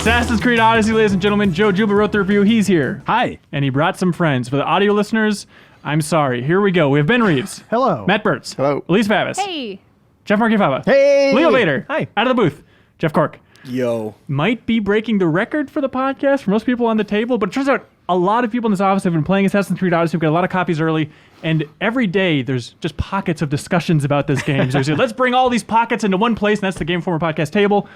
Assassin's Creed Odyssey, ladies and gentlemen. Joe Juba wrote the review. He's here. Hi. And he brought some friends. For the audio listeners, I'm sorry. Here we go. We have Ben Reeves. Hello. Matt Burtz. Hello. Elise Favis. Hey. Jeff Markifava. Hey. Leo Vader. Hi. Out of the booth. Jeff Cork. Yo. Might be breaking the record for the podcast for most people on the table, but it turns out a lot of people in this office have been playing Assassin's Creed Odyssey. We've got a lot of copies early, and every day there's just pockets of discussions about this game. So let's bring all these pockets into one place, and that's the Game Informer podcast table.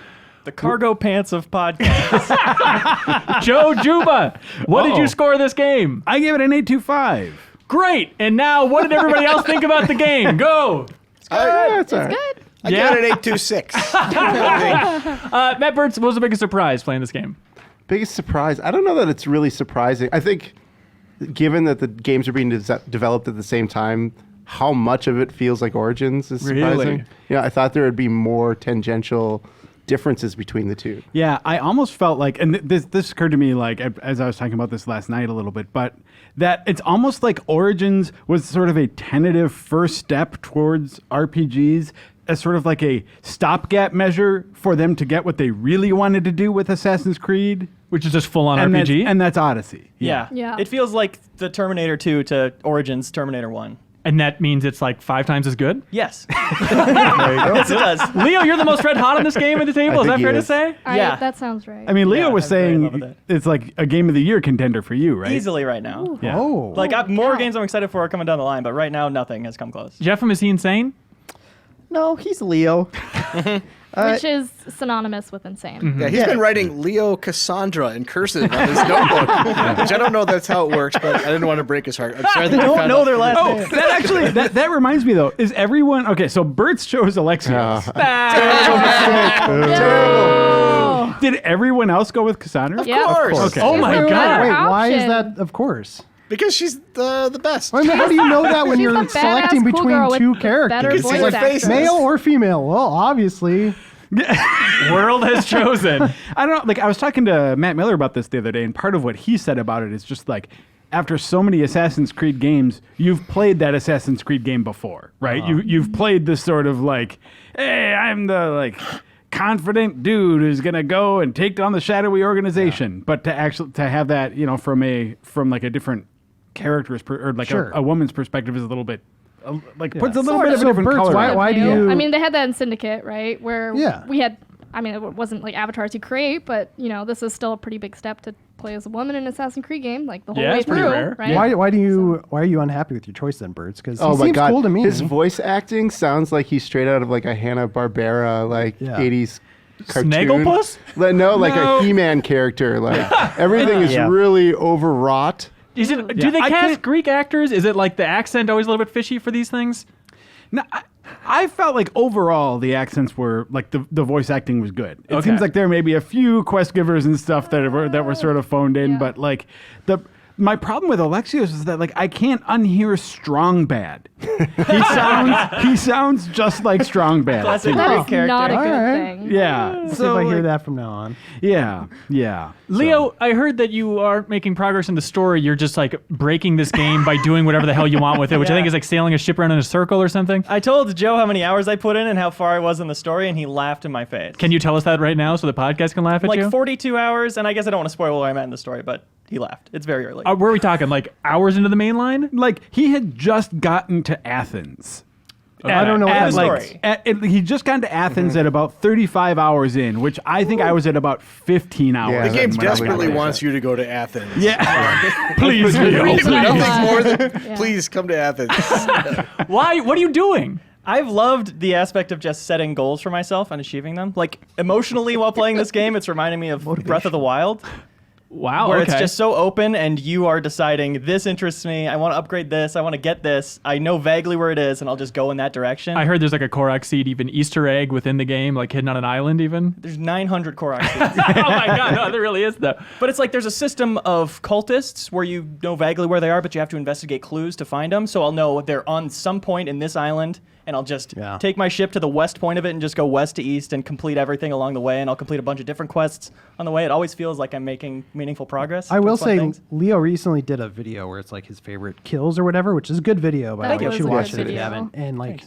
The cargo pants of podcasts. Joe Juba, what did you score this game? I gave it an 8.25. Great. And now, what did everybody else think about the game? Go. That's all right. Good. I give it an 8.26. Matt Burtz, what was the biggest surprise playing this game? Biggest surprise? I don't know that it's really surprising. I think, given that the games are being developed at the same time, how much of it feels like Origins is surprising. Really? Yeah, I thought there would be more tangential differences between the two. Yeah, I almost felt like, and this occurred to me like as I was talking about this last night a little bit, but that it's almost like Origins was sort of a tentative first step towards RPGs as sort of like a stopgap measure for them to get what they really wanted to do with Assassin's Creed. Which is just full-on And RPG? and that's Odyssey. Yeah. Yeah. It feels like the Terminator 2 to Origins Terminator 1. And that means it's like 5 times as good? Yes. There you go. Yes, it does. Leo, you're the most red hot on this game at the table. I Is that think fair he to is. say? Yeah. That sounds right. I mean, Leo Yeah, was I'm very in love saying with it. it's like a Game of the Year contender for you, right? Easily right now. Yeah. Oh. Like, more cow. games I'm excited for are coming down the line, but right now, nothing has come close. Jeff, is he insane? No, he's Leo. Which is synonymous with insane. Yeah, he's been writing Leo Cassandra in cursive on his notebook, which I don't know if that's how it works, but I didn't want to break his heart. I'm sorry that you Don't found know out. their last Oh, name. that actually that reminds me though. Is everyone okay? So Bert's chose Alexios. Oh. Did everyone else go with Cassandra? Yeah. Of course. Okay. Oh my She's the God. better Wait, why is option. that? Of course. Because she's the best. I mean, how do you know that when She's you're the badass selecting cool between girl with two better characters? You can see voice my actress. face. Male or female? Well, obviously. World has chosen. I don't know. Like I was talking to Matt Miller about this the other day, and part of what he said about it is just like, after so many Assassin's Creed games, you've played that Assassin's Creed game before, right? You've played this sort of like, hey, I'm the like confident dude who's gonna go and take down the shadowy organization. But to actually to have that, you know, from like a different character's or like Sure. a woman's perspective is a little bit like puts a little Sort bit of. of a different Bert's, color. why- on it. why do New. you- I mean, they had that in Syndicate, right? Where Yeah. we had. I mean, it wasn't like Avatar to create, but you know, this is still a pretty big step to play as a woman in an Assassin's Creed game, like the whole Yeah, way it's pretty through, rare. right? Why are you unhappy with your choice then, Birds? Because Oh he my seems God. cool to me. His voice acting sounds like he's straight out of like a Hanna-Barbera, like Yeah. 80s cartoon. Snagglepuss? No, like No. a He-Man character. Like everything is Yeah. really overwrought. Is it? Do they I cast can't- Greek actors? Is it like the accent always a little bit fishy for these things? No, I felt like overall the accents were like the voice acting was good. It Okay. seems like there may be a few quest givers and stuff that were sort of phoned in, Yeah. but like my problem with Alexios is that like I can't unhear Strong Bad. He sounds just like Strong Bad. Classic That Greek is character. not a good Alright. thing. Yeah. See if I hear like, that from now on. Yeah. Leo, I heard that you are making progress in the story. You're just like breaking this game by doing whatever the hell you want with it, which I Yeah. think is like sailing a ship around in a circle or something. I told Joe how many hours I put in and how far I was in the story, and he laughed in my face. Can you tell us that right now so the podcast can laugh at like you? 42 hours, and I guess I don't want to spoil where I'm at in the story, but he laughed. It's very early. Where are we talking? Like hours into the main line? Like he had just gotten to Athens. I don't know what At, that like, means. he just got to Athens at about 35 hours in, which I think I was at about 15 hours. Yeah, The that game might be desperately right. wants you to go to Athens. Yeah. Please, Leo. Please. Nothing more than Yeah. please come to Athens. Why? What are you doing? I've loved the aspect of just setting goals for myself and achieving them. Like, emotionally, while playing this game, it's reminding me of Breath of the Wild, Wow. where okay. it's just so open and you are deciding, this interests me, I want to upgrade this, I want to get this, I know vaguely where it is, and I'll just go in that direction. I heard there's like a Korok seed, even Easter egg within the game, like hidden on an island even. There's 900 Korok seeds. Oh my God, no, there really is though. But it's like there's a system of cultists where you know vaguely where they are, but you have to investigate clues to find them. So I'll know they're on some point in this island, and I'll just take my ship to the west point of it and just go west to east and complete everything along the way, and I'll complete a bunch of different quests on the way. It always feels like I'm making meaningful progress. I will towards fun say, things. Leo recently did a video where it's like his favorite kills or whatever, which is a good video, by That the way. You was should a watch good it if you video. haven't. And like,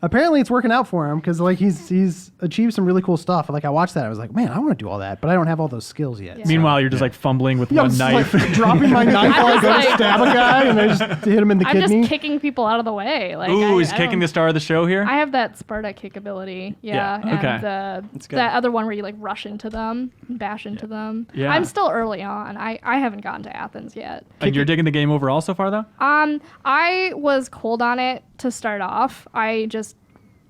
apparently it's working out for him because like he's achieved some really cool stuff. Like I watched that, I was like, man, I want to do all that, but I don't have all those skills yet. Yeah. So- Meanwhile, you're just like fumbling with Yeah, I'm one just, knife. like, dropping my knife while I I'm go just to stab a guy, and I just hit him in the I'm kidney. just kicking people out of the way. Like, Ooh, I he's kicking don't- the star of the show here. I have that Sparta kick ability. Yeah, Yeah. okay. And good. that other one where you like rush into them and bash into them. Yeah. I'm still early on. I haven't gotten to Athens yet. And you're digging the game overall so far, though? I was cold on it to start off. I just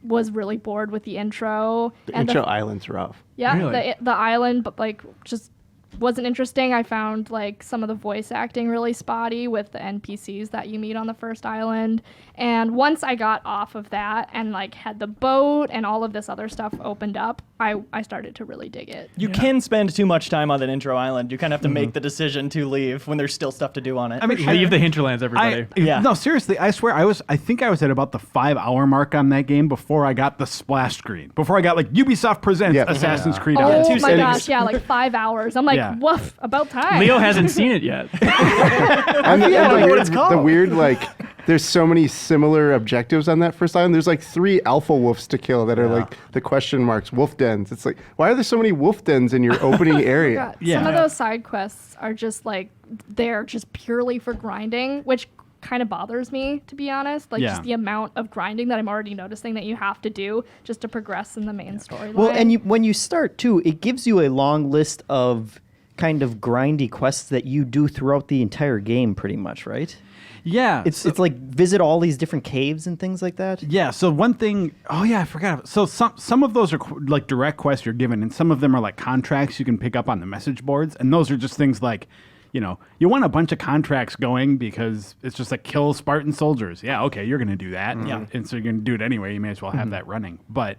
was really bored with the intro. The and intro island's rough. Yeah, Really? the island, but like just wasn't interesting. I found like some of the voice acting really spotty with the NPCs that you meet on the first island. And once I got off of that and like had the boat and all of this other stuff opened up, I started to really dig it. You can spend too much time on that intro island. You kind of have to make the decision to leave when there's still stuff to do on it. I mean, Leave the hinterlands, everybody. Yeah. No, seriously, I swear, I think I was at about the 5-hour mark on that game before I got the splash screen. Before I got like Ubisoft presents Yeah. Assassin's Creed Oh Odyssey. my and gosh, yeah, like 5 hours. I'm like, Yeah. woof, about time. Leo hasn't seen it yet. And the, Yeah, and I the know what weird, it's called. the weird, like, there's so many similar objectives on that first island. There's like 3 alpha wolves to kill that are like the question marks, wolf dens. It's like, why are there so many wolf dens in your opening area? God, Yeah. Some of those side quests are just like they're just purely for grinding, which kind of bothers me, to be honest. Like Yeah. just the amount of grinding that I'm already noticing that you have to do just to progress in the main storyline. Well, and when you start too, it gives you a long list of kind of grindy quests that you do throughout the entire game, pretty much, right? Yeah. It's like visit all these different caves and things like that. Yeah, so one thing, oh yeah, I forgot. So some of those are like direct quests you're given, and some of them are like contracts you can pick up on the message boards, and those are just things like, you know, you want a bunch of contracts going because it's just like kill Spartan soldiers. Yeah, okay, you're going to do that. Yeah. And so you're going to do it anyway. You may as well have that running. But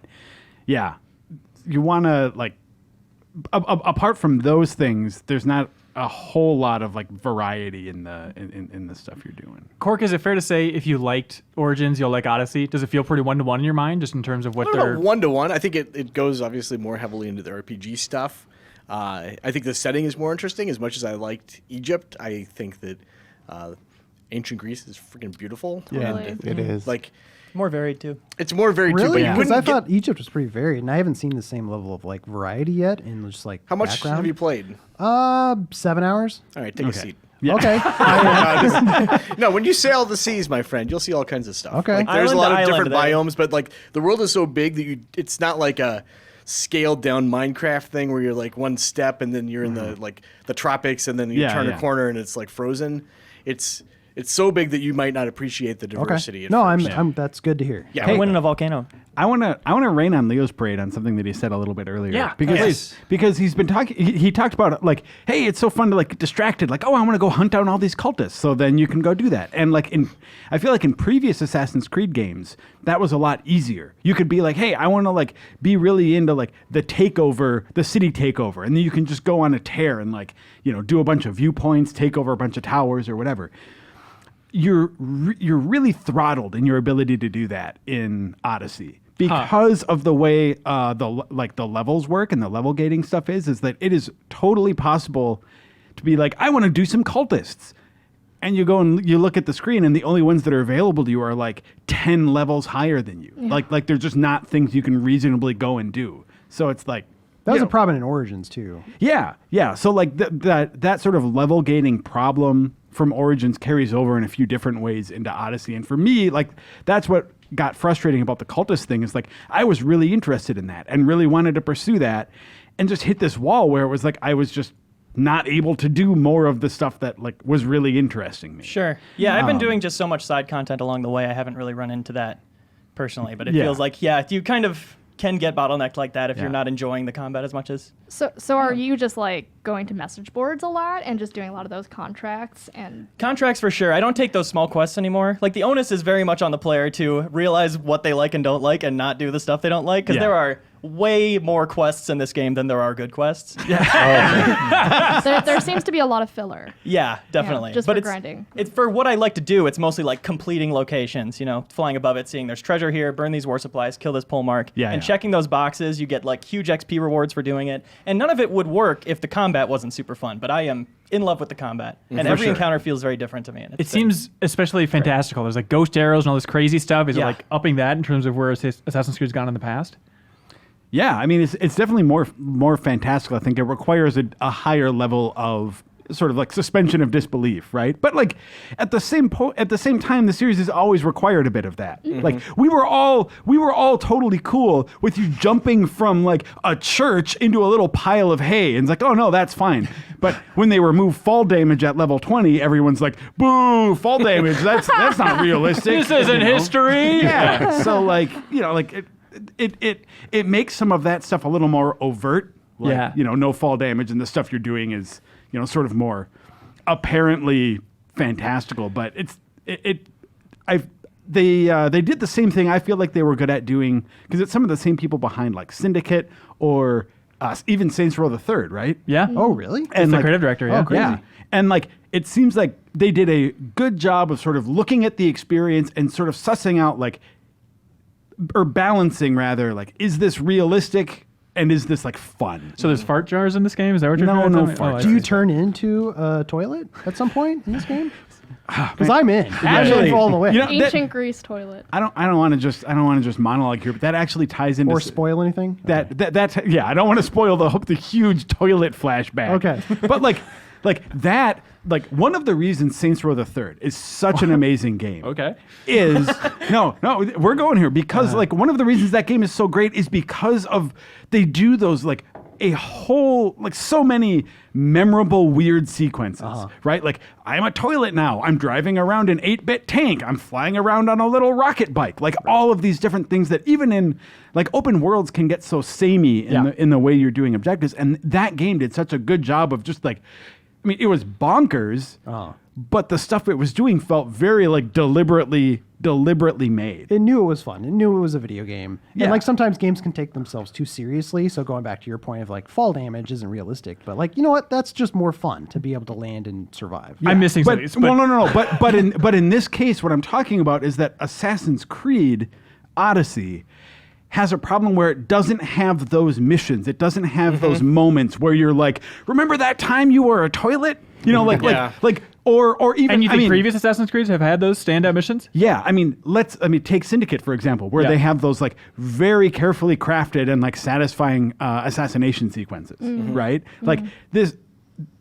yeah, you want to like, apart from those things, there's not a whole lot of like variety in the stuff you're doing. Cork, is it fair to say if you liked Origins, you'll like Odyssey? Does it feel pretty one-to-one in your mind, just in terms of what I don't they're... know, 1-to-1. I think it goes obviously more heavily into the RPG stuff. I think the setting is more interesting. As much as I liked Egypt, I think that ancient Greece is freaking beautiful. Yeah. And, It is. like, More varied too. it's more very too, but Really? you Because couldn't I get- thought Egypt was pretty varied, and I haven't seen the same level of like variety yet in just like How much background. have you played? 7 hours. All right, take a seat. Yeah. Okay. No, when you sail the seas, my friend, you'll see all kinds of stuff. Okay. Like, there's Island a lot to of island different there. biomes, but like the world is so big that it's not like a scaled down Minecraft thing where you're like one step and then you're in the like the tropics and then you Yeah, turn yeah. a corner and it's like frozen. It's so big that you might not appreciate the diversity. Okay. At No, first. I'm. That's good to hear. Yeah, Hey, winning a volcano. I want to rain on Leo's parade on something that he said a little bit earlier. Yeah, because because he's been talking. He talked about like, hey, it's so fun to like get distracted. Like, oh, I want to go hunt down all these cultists. So then you can go do that. And like I feel like in previous Assassin's Creed games, that was a lot easier. You could be like, hey, I want to like be really into like the takeover, the city takeover, and then you can just go on a tear and like do a bunch of viewpoints, take over a bunch of towers or whatever. You're really throttled in your ability to do that in Odyssey because of the way the levels work and the level gating stuff is that it is totally possible to be like, I want to do some cultists, and you go and you look at the screen and the only ones that are available to you are like 10 levels higher than you. Like they're just not things you can reasonably go and do. So it's like That was you a know, problem in Origins too. yeah. So like that sort of level gating problem from Origins carries over in a few different ways into Odyssey. And for me, like that's what got frustrating about the cultist thing is like I was really interested in that and really wanted to pursue that and just hit this wall where it was like I was just not able to do more of the stuff that like was really interesting me. Sure. Yeah, I've been doing just so much side content along the way. I haven't really run into that personally, but it Yeah. feels like you kind of can get bottlenecked like that if you're not enjoying the combat as much as. So are you just like going to message boards a lot and just doing a lot of those contracts and Contracts for sure. I don't take those small quests anymore. Like the onus is very much on the player to realize what they like and don't like and not do the stuff they don't like because Yeah. there are way more quests in this game than there are good quests. There seems to be a lot of filler. Yeah, definitely. just but for it's, grinding. It's for what I like to do. It's mostly like completing locations, flying above it, seeing there's treasure here, burn these war supplies, kill this pole mark, and checking those boxes. You get like huge XP rewards for doing it. And none of it would work if the combat wasn't super fun, but I am in love with the combat. And every encounter feels very different to me. And It seems especially fantastical. There's like ghost arrows and all this crazy stuff. Is it like upping that in terms of where Assassin's Creed's gone in the past? Yeah, I mean, it's definitely more fantastical. I think it requires a higher level of sort of like suspension of disbelief, right? But like at the same time, the series has always required a bit of that. Like we were all totally cool with you jumping from like a church into a little pile of hay, and it's like, oh no, that's fine. But when they remove fall damage at level 20, everyone's like, boo, fall damage. That's not realistic. This isn't history. Yeah. So like it makes some of that stuff a little more overt. Like, no fall damage, and the stuff you're doing is, sort of more apparently fantastical. But they did the same thing I feel like they were good at doing, because it's some of the same people behind like Syndicate or even Saints Row the Third, right? Yeah. Oh, really? And the creative director, yeah. Oh, crazy. Yeah. And like it seems like they did a good job of sort of looking at the experience and sort of sussing out like, or balancing rather, like, is this realistic and is this like fun? So there's fart jars in this game? Is that what you're trying to tell me? fart I jars. Do see. you turn into a toilet at some point in this game? Because I'm in. Actually, I'm all the way. Ancient Greece toilet. I don't want to just monologue here, but that actually ties into Or spoil anything? that's yeah. I don't want to spoil the huge toilet flashback. Okay. But like that. Like one of the reasons Saints Row the Third is such an amazing game. Okay. Is no, we're going here because like one of the reasons that game is so great is because of they do those like a whole like so many memorable weird sequences, right? Like I'm a toilet now. I'm driving around an 8-bit tank. I'm flying around on a little rocket bike. Like all of these different things that even in like open worlds can get so samey in the way you're doing objectives. And that game did such a good job of just like, I mean, it was bonkers, but the stuff it was doing felt very like deliberately made. It knew it was fun. It knew it was a video game. Yeah. And like sometimes games can take themselves too seriously. So going back to your point of like fall damage isn't realistic, but like, you know what? That's just more fun to be able to land and survive. I'm missing But something. well, no. But in this case, what I'm talking about is that Assassin's Creed Odyssey has a problem where it doesn't have those missions. It doesn't have those moments where you're like, remember that time you were a toilet? You know, like or even. And you think previous Assassin's Creeds have had those standout missions? Yeah, I mean, take Syndicate for example, where they have those like very carefully crafted and like satisfying assassination sequences, right? Like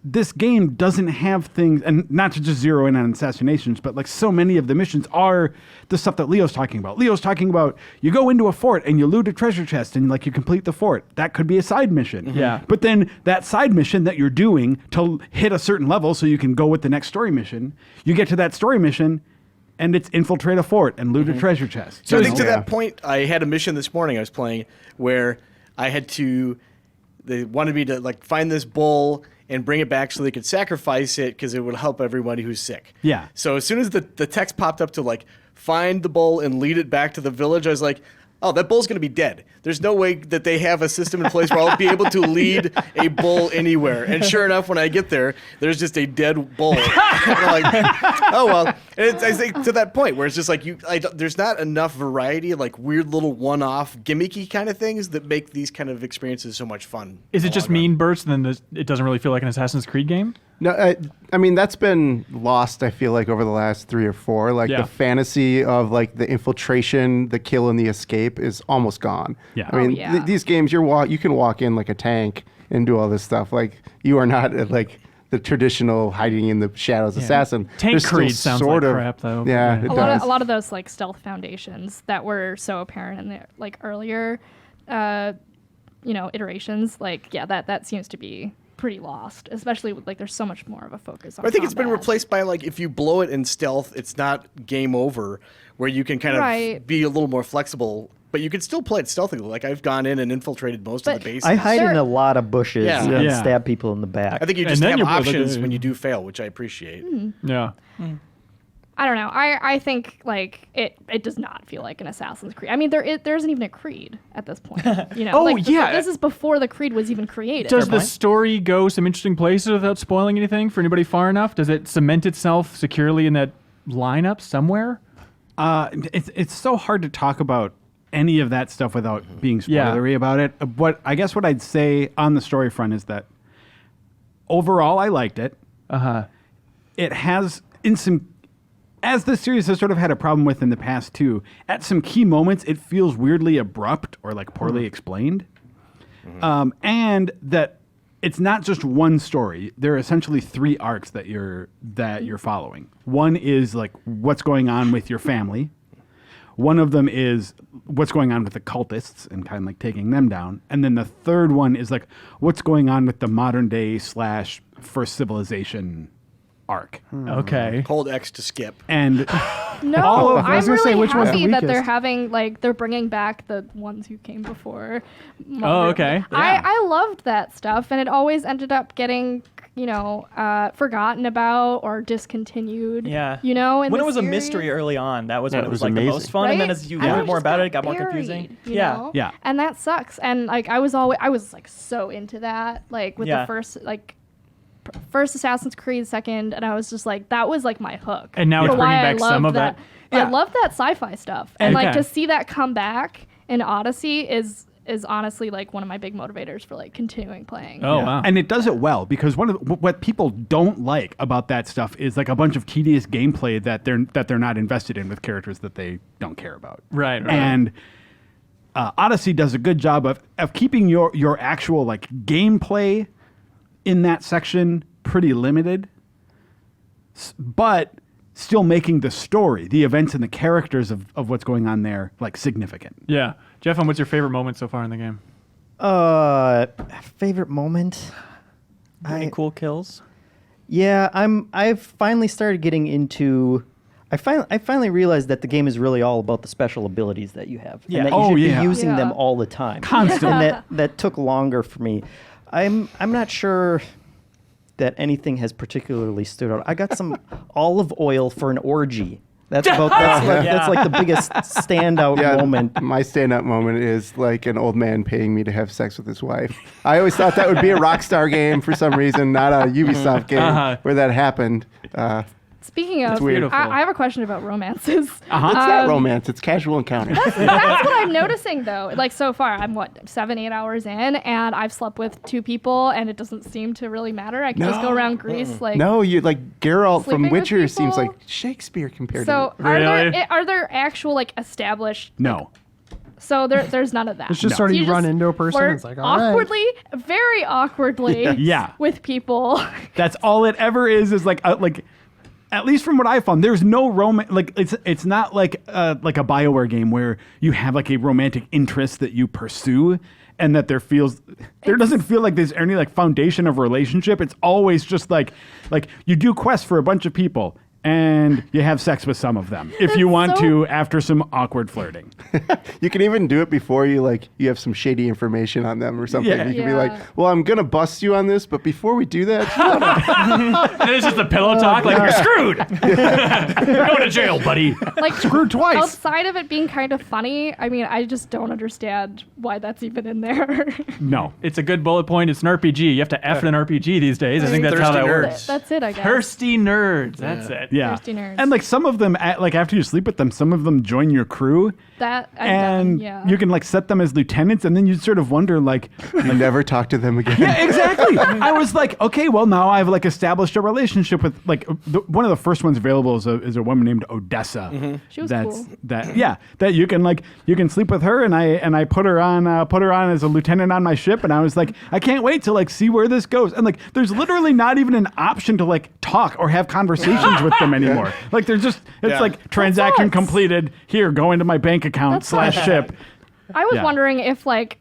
this game doesn't have things, and not to just zero in on assassinations, but like so many of the missions are the stuff that Leo's talking about. Leo's talking about you go into a fort and you loot a treasure chest and like you complete the fort. That could be a side mission. Yeah. But then that side mission that you're doing to hit a certain level so you can go with the next story mission, you get to that story mission and it's infiltrate a fort and loot a treasure chest. So I think You to know? that point, I had a mission this morning I was playing where I had to, they wanted me to like find this bull and bring it back so they could sacrifice it because it would help everybody who's sick. Yeah. So as soon as the text popped up to like find the bull and lead it back to the village, I was like, oh, that bull's going to be dead. There's no way that they have a system in place where I'll be able to lead a bull anywhere. And sure enough, when I get there, there's just a dead bull. And I'm like, oh, well. And I think to that point where it's just like, there's not enough variety, like weird little one-off gimmicky kind of things that make these kind of experiences so much fun. Is it just mean bursts and then it doesn't really feel like an Assassin's Creed game? No, I mean, that's been lost, I feel like, over the last 3 or 4. Like, the fantasy of, like, the infiltration, the kill, and the escape is almost gone. Yeah. I mean, these games, you can walk in like a tank and do all this stuff. Like, you are not, like, the traditional hiding in the shadows assassin. Tank There's still Creed sounds like crap, though. Yeah, it does. A lot of those, like, stealth foundations that were so apparent in the, like, earlier, iterations, like, that seems to be pretty lost, especially with, like, there's so much more of a focus on I think it's been combat. replaced by, like, if you blow it in stealth, it's not game over, where you can kind of be a little more flexible, but you can still play it stealthily. Like, I've gone in and infiltrated most of the bases. I hide in a lot of bushes and Yeah. stab people in the back. I think you just then have you're options like, when you do fail, which I appreciate. Yeah. I don't know. I think like it does not feel like an Assassin's Creed. I mean, there isn't even a Creed at this point. You know, Oh, like, yeah. this is before the Creed was even created. Does the story go some interesting places without spoiling anything for anybody far enough? Does it cement itself securely in that lineup somewhere? It's so hard to talk about any of that stuff without being Yeah. spoilery about it. What I'd say on the story front is that overall I liked it. It has as this series has sort of had a problem with in the past too, at some key moments it feels weirdly abrupt or like poorly explained. And that it's not just one story. There are essentially 3 arcs that you're following. One is like what's going on with your family. One of them is what's going on with the cultists and kind of like taking them down. And then the third one is like what's going on with the modern day / first civilization arc. Okay. Hold X to skip. And No, All of- I I'm was gonna say, really which one's the happy that they're weakest? having they're bringing back the ones who came before. Oh, okay. I loved that stuff, and it always ended up getting forgotten about or discontinued. Yeah. You know, in when the it was a series. mystery early on, that was Yeah, when it it was was like the amazing. most fun, and then Right? as you And learned it more just about it, got it got more buried, confusing. you Yeah. know? Yeah. And that sucks. And like I was like so into that, like with Yeah. the first Assassin's Creed, second, and I was just like, that was like my hook. And now for it's bringing why I back some love of that. I love that sci-fi stuff, and Okay. like to see that come back in Odyssey is honestly like one of my big motivators for like continuing playing. Oh, wow. And it does it well because what people don't like about that stuff is like a bunch of tedious gameplay that they're not invested in with characters that they don't care about. Right. And Odyssey does a good job of keeping your actual like gameplay in that section pretty limited, but still making the story, the events and the characters of what's going on there like significant. Yeah. Jeff, what's your favorite moment so far in the game? Favorite moment? Any cool kills? Yeah, I've finally started getting into. I finally realized that the game is really all about the special abilities that you have, Yeah. and that you Oh, should yeah. be using them Yeah. all the time. Constantly. And that took longer for me. I'm not sure that anything has particularly stood out. I got some olive oil for an orgy. That's like the biggest standout moment. My stand-up moment is like an old man paying me to have sex with his wife. I always thought that would be a Rockstar game for some reason, not a Ubisoft game where that happened. Speaking of, beautiful. I have a question about romances. It's not romance; it's casual encounter. That's what I'm noticing though. Like so far, I'm 7-8 hours in, and I've slept with 2 people, and it doesn't seem to really matter. I can just go around Greece like. No, you like Geralt Sleeping from with Witcher seems people? like Shakespeare compared So to. are there actual like established? No. So there's none of that. It's just sort of you run into a person, flirt it's like, all right. awkwardly, very awkwardly, Yeah. with people. That's all it ever is like at least from what I found, there's no romance. Like it's not like a BioWare game where you have like a romantic interest that you pursue, and that there doesn't feel like there's any like foundation of relationship. It's always just like you do quests for a bunch of people, and you have sex with some of them if you want so- to after some awkward flirting. You can even do it before you have some shady information on them or something. Yeah. You can be like, "Well, I'm gonna bust you on this, but before we do that, And it's just the pillow talk, like, you're screwed. You're going to jail, buddy. Like Screwed twice. outside of it being kind of funny, I mean, I just don't understand why that's even in there. No. It's a good bullet point. It's an RPG. You have to F an RPG these days. I think that's how Thirsty that nerds. works. That's it, I guess. Thirsty nerds. That's it. Yeah. Thirsty nerds. And like some of them, like after you sleep with them, some of them join your crew. That I've And done, yeah. you can like set them as lieutenants, and then you sort of wonder like, you never talk to them again." yeah, exactly. I was like, okay, well now I've like established a relationship with like one of the first ones available is a woman named Odessa. She was That's cool. that you can sleep with her, and I put her on as a lieutenant on my ship, and I was like, I can't wait to like see where this goes. And like, there's literally not even an option to like talk or have conversations with them anymore. Like they're just it's like transaction sucks. completed. Here, go into my bank account That sucks. /ship. I was Yeah. wondering if, like,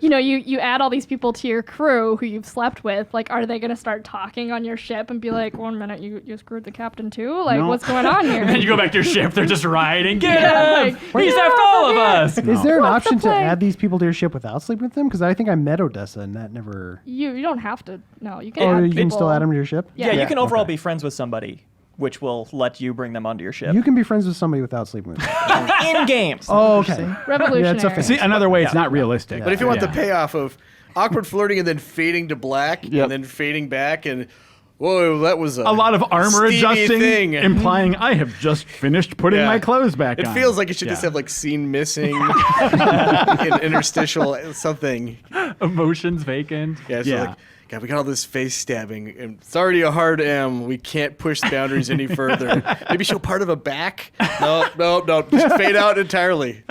you add all these people to your crew who you've slept with. Like, are they going to start talking on your ship and be like, 1 minute, you screwed the captain too? Like, No. what's going on here? And you go back to your ship. They're just riding. Get Yeah, him! like, He's get left off all of of here. us. Is there an What's option the to play? add these people to your ship without sleeping with them? Because I think I met Odessa and that never. You don't have to. No, you can Or add you people. can still add them to your ship? Yeah, you can overall be friends with somebody. which will let you bring them onto your ship. You can be friends with somebody without sleeping with them. in games. Oh, okay. Revolutionary. Yeah, it's a See, another way it's not realistic. But if you want Yeah. the payoff of awkward flirting and then fading to black and then fading back and whoa, that was a lot of armor steamy adjusting, thing. implying I have just finished putting my clothes back It on. feels like it should just have like scene missing, an interstitial something. Emotions vacant. Yeah, so Yeah. like, God, we got all this face stabbing, and it's already a hard M. We can't push the boundaries any further. Maybe show part of a back. No, just fade out entirely.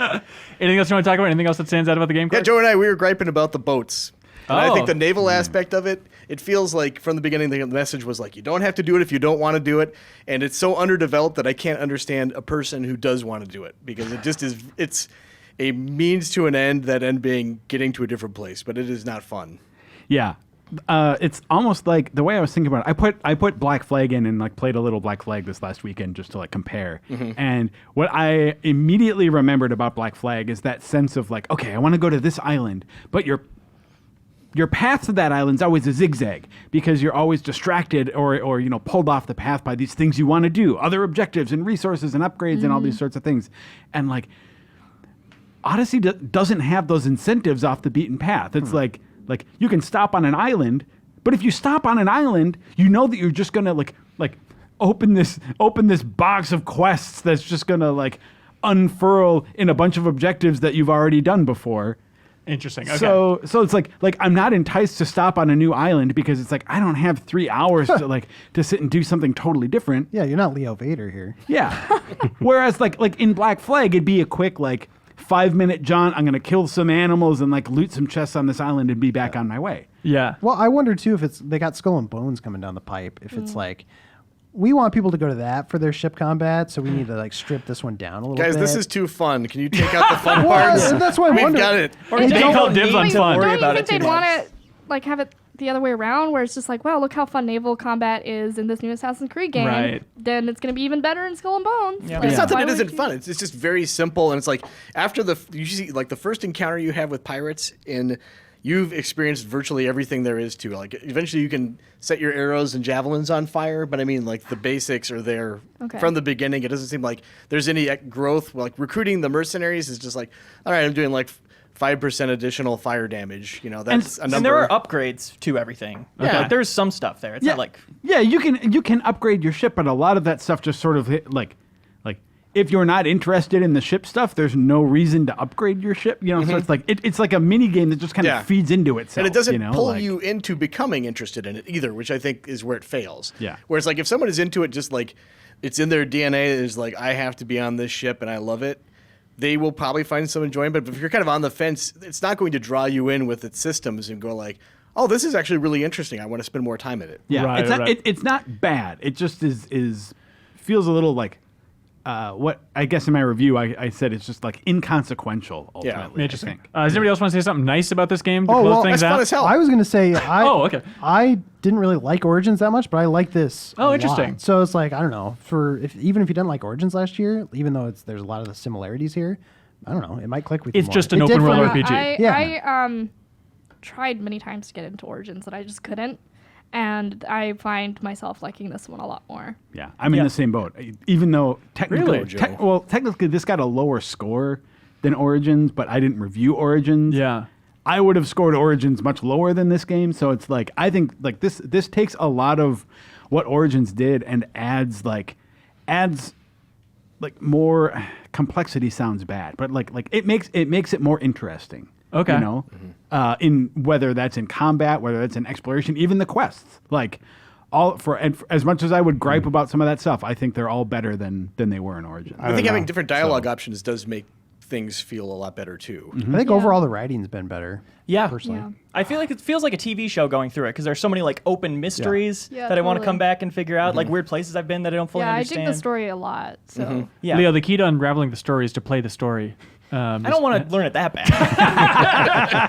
Anything else you want to talk about? Anything else that stands out about the game? Yeah, Clark? Joe and I, we were griping about the boats. And I think Oh. the naval aspect of it, it feels like from the beginning the message was like, you don't have to do it if you don't want to do it. And it's so underdeveloped that I can't understand a person who does want to do it because it just is, it's a means to an end, that end being getting to a different place, but it is not fun. Yeah. It's almost like the way I was thinking about it. I put Black Flag in and like played a little Black Flag this last weekend just to like compare. And what I immediately remembered about Black Flag is that sense of like, okay, I want to go to this island, but your path to that island is always a zigzag because you're always distracted or you know pulled off the path by these things you want to do, other objectives and resources and upgrades and all these sorts of things. And like Odyssey doesn't have those incentives off the beaten path. It's like you can stop on an island, but if you stop on an island, you know that you're just gonna like open this box of quests that's just gonna like unfurl in a bunch of objectives that you've already done before. Interesting. Okay. So it's like I'm not enticed to stop on a new island because it's like I don't have 3 hours to sit and do something totally different. Yeah, you're not Leo Vader here. Yeah. Whereas like in Black Flag, it'd be a quick 5-minute jaunt. I'm gonna kill some animals and like loot some chests on this island and be back on my way. yeah. Well, I wonder too if they got Skull and Bones coming down the pipe. If it's like, we want people to go to that for their ship combat, so we need to like strip this one down a little bit. Guys, this is too fun. Can you take out the fun Well, parts? that's why I'm We've wondering. got it. Or They they don't don't dibs need on to fun. worry Don't you about think it too they'd much. want to like have it the other way around, where it's just like, wow, look how fun naval combat is in this new Assassin's Creed game. Right. Then it's going to be even better in Skull and Bones. Yeah. Like, It's not that why it would isn't you- fun. It's just very simple, and it's like after you see like the first encounter you have with pirates you've experienced virtually everything there is to. Like eventually you can set your arrows and javelins on fire, but I mean like the basics are there from the beginning. It doesn't seem like there's any growth. Like recruiting the mercenaries is just like, all right, I'm doing like 5% additional fire damage. You know, that's a number. And there are upgrades to everything. Yeah. Like, there's some stuff there. It's not like Yeah, you can upgrade your ship, but a lot of that stuff just sort of like if you're not interested in the ship stuff, there's no reason to upgrade your ship. You know, so it's like it's like a mini game that just kind of feeds into itself. And it doesn't you know? pull like, you into becoming interested in it either, which I think is where it fails. Yeah. Whereas like if someone is into it, just like it's in their DNA, is like I have to be on this ship and I love it, they will probably find some enjoyment. But if you're kind of on the fence, it's not going to draw you in with its systems and go like, oh, this is actually really interesting. I want to spend more time in it. Yeah, Right, it's not right. it's not bad. It just is feels a little like what I guess in my review I said it's just like inconsequential ultimately. Interesting. Does anybody else want to say something nice about this game to Oh, close well, things That's out? fun as hell. I was going to say, Oh, okay. I didn't really like Origins that much, but I like this. Oh, a interesting. lot. So it's like, I don't know, even if you didn't like Origins last year, even though there's a lot of the similarities here, I don't know, it might click with you It's more. just an It did open for world me. RPG. I tried many times to get into Origins and I just couldn't. And I find myself liking this one a lot more. Yeah, I'm in the same boat. Even though technically, Really, Joe? technically this got a lower score than Origins, but I didn't review Origins. Yeah. I would have scored Origins much lower than this game. So it's like I think like this takes a lot of what Origins did and adds more complexity. Sounds bad, but like it makes it more interesting. Okay. You know, in whether that's in combat, whether that's in exploration, even the quests. Like and as much as I would gripe about some of that stuff, I think they're all better than they were in Origins. I think having different dialogue options does make things feel a lot better too. I think overall the writing's been better. Yeah. Personally. Yeah. I feel like it feels like a TV show going through it because there's so many like open mysteries Yeah, that I want to totally. come back and figure out, like weird places I've been that I don't fully Yeah, I understand. dig the story a lot. So Yeah. Leo, the key to unraveling the story is to play the story. I don't want to learn it that bad.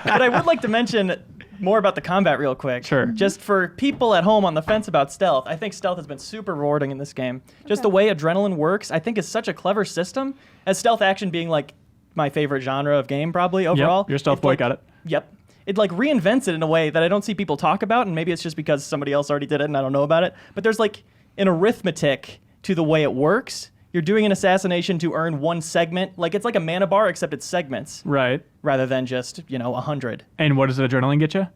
But I would like to mention more about the combat real quick. Sure. Just for people at home on the fence about stealth, I think stealth has been super rewarding in this game. Just the way adrenaline works, I think is such a clever system. As stealth action being like my favorite genre of game probably overall. You're a stealth It's boy, like- got it. Yep. It like reinvents it in a way that I don't see people talk about, and maybe it's just because somebody else already did it and I don't know about it. But there's like an arithmetic to the way it works. You're doing an assassination to earn one segment. Like, it's like a mana bar, except it's segments. Right. Rather than just, 100. And what does the adrenaline get you?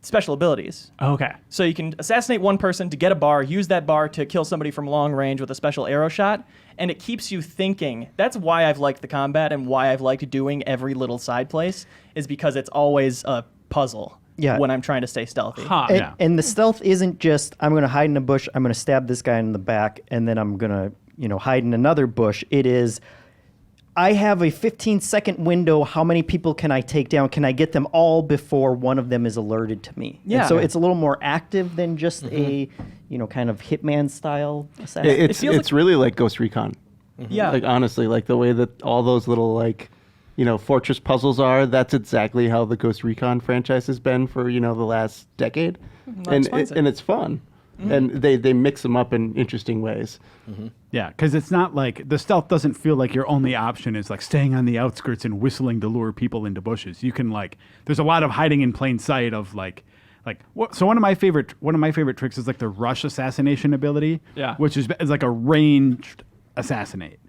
Special abilities. Okay. So you can assassinate one person to get a bar, use that bar to kill somebody from long range with a special arrow shot, and it keeps you thinking. That's why I've liked the combat and why I've liked doing every little side place, is because it's always a puzzle when I'm trying to stay stealthy. And the stealth isn't just, I'm going to hide in a bush, I'm going to stab this guy in the back, and then I'm going to hide in another bush. It is, I have a 15-second window. How many people can I take down? Can I get them all before one of them is alerted to me? Yeah. And so it's a little more active than just a, kind of Hitman style assassin. It's really like Ghost Recon. Yeah. Like, honestly, like the way that all those little like, fortress puzzles are, that's exactly how the Ghost Recon franchise has been for, the last decade. And it's fun. And they mix them up in interesting ways. Yeah, because it's not like the stealth doesn't feel like your only option is like staying on the outskirts and whistling to lure people into bushes. You can there's a lot of hiding in plain sight of so one of my favorite tricks is like the rush assassination ability, which is like a ranged assassinate.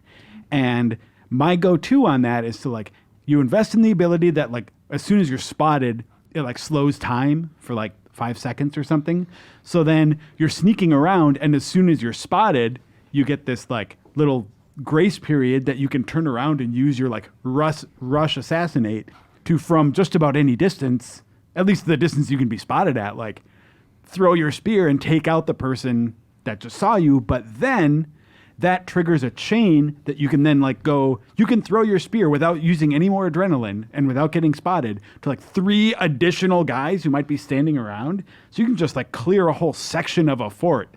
And my go-to on that is to you invest in the ability that as soon as you're spotted, it slows time for 5 seconds or something. So then you're sneaking around, and as soon as you're spotted, you get this little grace period that you can turn around and use your rush assassinate to, from just about any distance, at least the distance you can be spotted at, throw your spear and take out the person that just saw you. But then that triggers a chain that you can then you can throw your spear without using any more adrenaline and without getting spotted to 3 additional guys who might be standing around. So you can just clear a whole section of a fort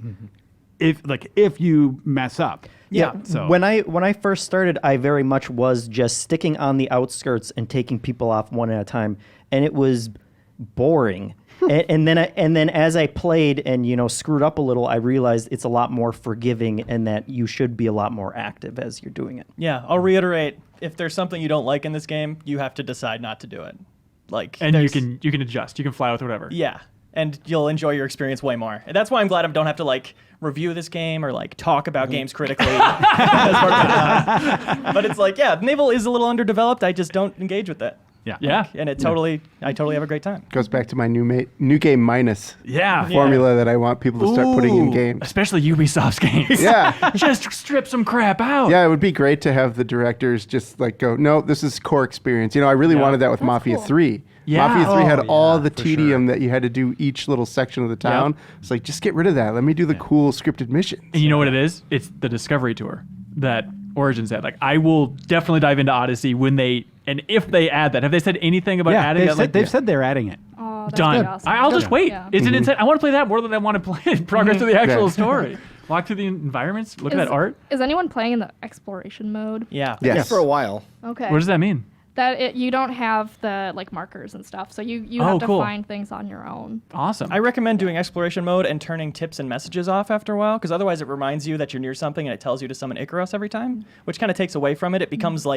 if you mess up. Yeah. So when I first started, I very much was just sticking on the outskirts and taking people off one at a time, and it was boring. and then as I played and screwed up a little, I realized it's a lot more forgiving and that you should be a lot more active as you're doing it. Yeah, I'll reiterate: if there's something you don't like in this game, you have to decide not to do it. And you can adjust. You can fly with whatever. Yeah, and you'll enjoy your experience way more. And that's why I'm glad I don't have to review this game or talk about games critically. But it's Naval is a little underdeveloped. I just don't engage with it. Yeah. And I totally have a great time. Goes back to my new game minus Yeah. formula that I want people to start putting in games. Especially Ubisoft's games. Yeah. Just strip some crap out. Yeah, it would be great to have the directors just go, no, this is core experience. I really wanted that with Mafia 3. Yeah. Mafia 3 had all the for tedium that you had to do each little section of the town. It's just get rid of that. Let me do the cool scripted missions. And you know what it is? It's the Discovery Tour that Origins had. I will definitely dive into Odyssey if they add that. Have they said anything about adding that? they've said they're adding it. Oh, that's Done. pretty awesome. I'll just wait. Yeah. It's an insane. I want to play that more than I want to play progress through the actual Yeah. story. Walk through the environments, look at that art. Is anyone playing in the exploration mode? Yeah. Yes. For a while. Okay. What does that mean? That you don't have the markers and stuff, so you have to cool. find things on your own. Awesome. I recommend doing exploration mode and turning tips and messages off after a while, because otherwise it reminds you that you're near something and it tells you to summon Icarus every time, which kind of takes away from it. It becomes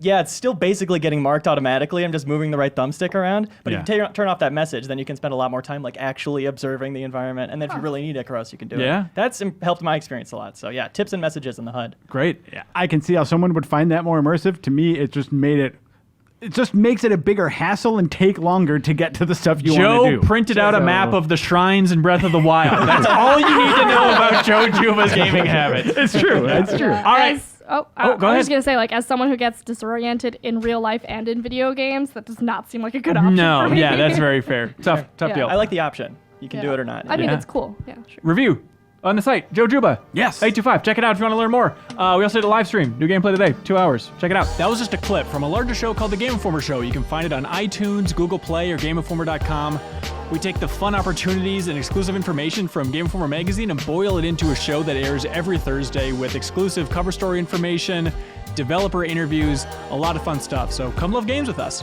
it's still basically getting marked automatically. I'm just moving the right thumbstick around. But if you turn off that message, then you can spend a lot more time actually observing the environment. And then if you really need Icarus, you can do it. That's helped my experience a lot. So yeah, tips and messages in the HUD. Great. Yeah, I can see how someone would find that more immersive. To me, it just makes it a bigger hassle and take longer to get to the stuff you want to do. Joe printed out a map of the shrines in Breath of the Wild. That's all you need to know about Joe Juba's gaming habits. It's true. That's true. All right. I go was ahead. just gonna say, as someone who gets disoriented in real life and in video games, that does not seem like a good option. No, for me. yeah, that's very fair. Tough Yeah. deal. I like the option. You can do it or not. I mean, Yeah. it's cool. Yeah, sure. Review on the site. Joe Juba. Yes. 825. Check it out if you want to learn more. We also did a live stream. New gameplay today. 2 hours. Check it out. That was just a clip from a larger show called The Game Informer Show. You can find it on iTunes, Google Play, or GameInformer.com. We take the fun opportunities and exclusive information from Game Informer magazine and boil it into a show that airs every Thursday with exclusive cover story information, developer interviews, a lot of fun stuff. So come love games with us.